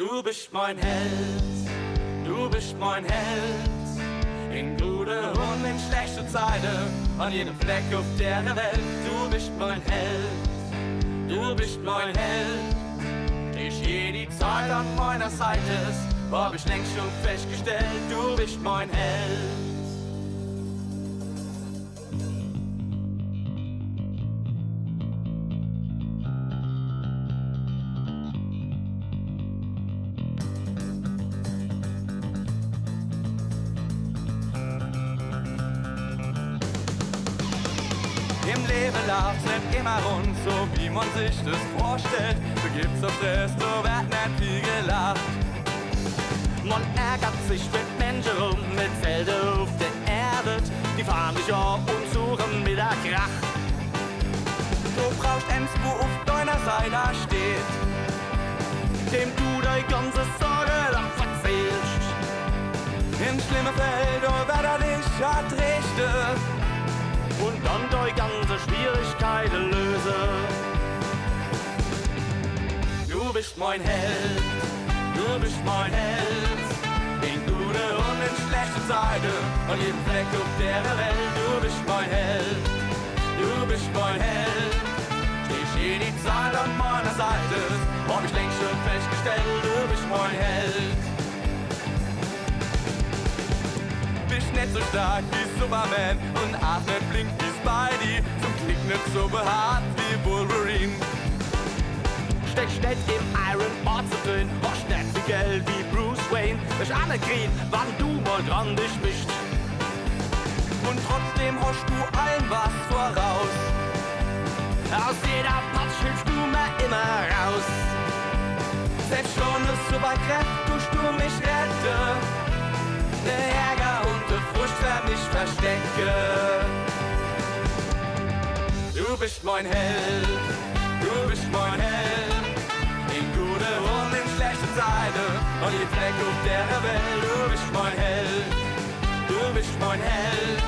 Du bist mein Held, du bist mein Held. In gute und in schlechte Zeiten, an jedem Fleck auf der Welt. Du bist mein Held, du bist mein Held. Ich je die Zeit an meiner Seite ist, hab ich längst schon festgestellt. Du bist mein Held. Im Leben läuft's nicht immer rund, so wie man sich das vorstellt. So gibt's auch Stress, so wird nicht viel gelacht. Man ärgert sich mit Menschen rum, mit Zelten auf der Erde. Die fahren dich auch und suchen mit der Krach. Du brauchst eins, wo auf deiner Seite steht, dem du deine ganze Sorge lang erzählst. Im schlimmen Feld, oh, wer da dich hat richte und dann deine ganze Schwierigkeiten löse. Du bist mein Held, du bist mein Held. In gute und in schlechte Zeiten, an jedem Fleck auf der Welt. Du bist mein Held, du bist mein Held. Stehst je die Zeit an meiner Seite, hab ich längst schon festgestellt. Du bist mein Held. Bist nicht so stark wie Superman und auch nicht flink wie Spidey, zum Glück nicht so behaart wie Wolverine. Steckst nicht im Iron Man zu drin, hast nicht so Geld wie Bruce Wayne. Bist alle kriegen, wann du mal dran dich bist. Und trotzdem hast du allen was voraus. Aus jeder Patsch hilfst du mir immer raus. Selbst schon eine Superkraft tust du mich retten. Der Ärger und der Frust für mich verstecke. Du bist mein Held, du bist mein Held. In gute und in schlechte Zeiten, an jedem Fleck auf der Welt. Du bist mein Held, du bist mein Held.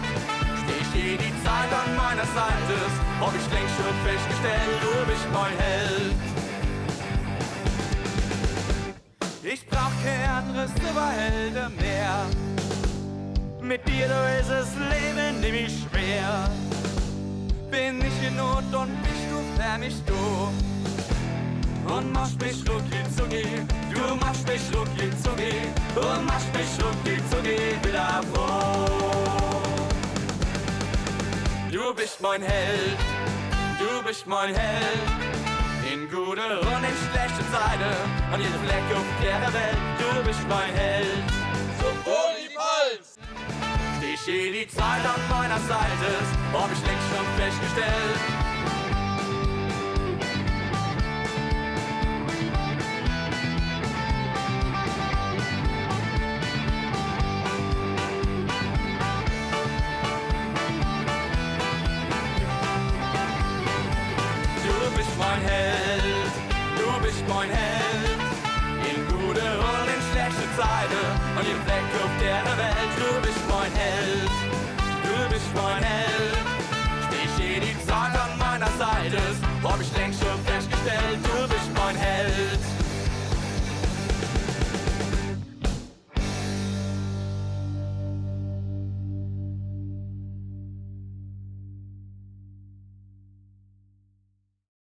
Stehst je die Zeit an meiner Seite, hab ich längst schon festgestellt. Du bist mein Held. Ich brauch kein anderes Superhelden mehr. Mit dir, du ist das Leben nämlich schwer. Bin ich in Not und bist du für mich da. Und machst mich rucki zucki, du machst mich rucki zucki. Und machst mich rucki zucki wieder froh. Du bist mein Held, du bist mein Held. In gute und in schlechte Zeiten, an jedem Fleck auf der Welt. Du bist mein Held. Zum Wohl die Pfalz! Stehst je die Zeit an meiner Seite, hab ich längst schon festgestellt. Du bist mein Held, du bist mein Held. In gute und in schlechte Zeiten, an jedem Fleck auf der Welt. Du bist mein Held, du bist mein Held. Stehst je die Zeit an meiner Seite, hab ich längst schon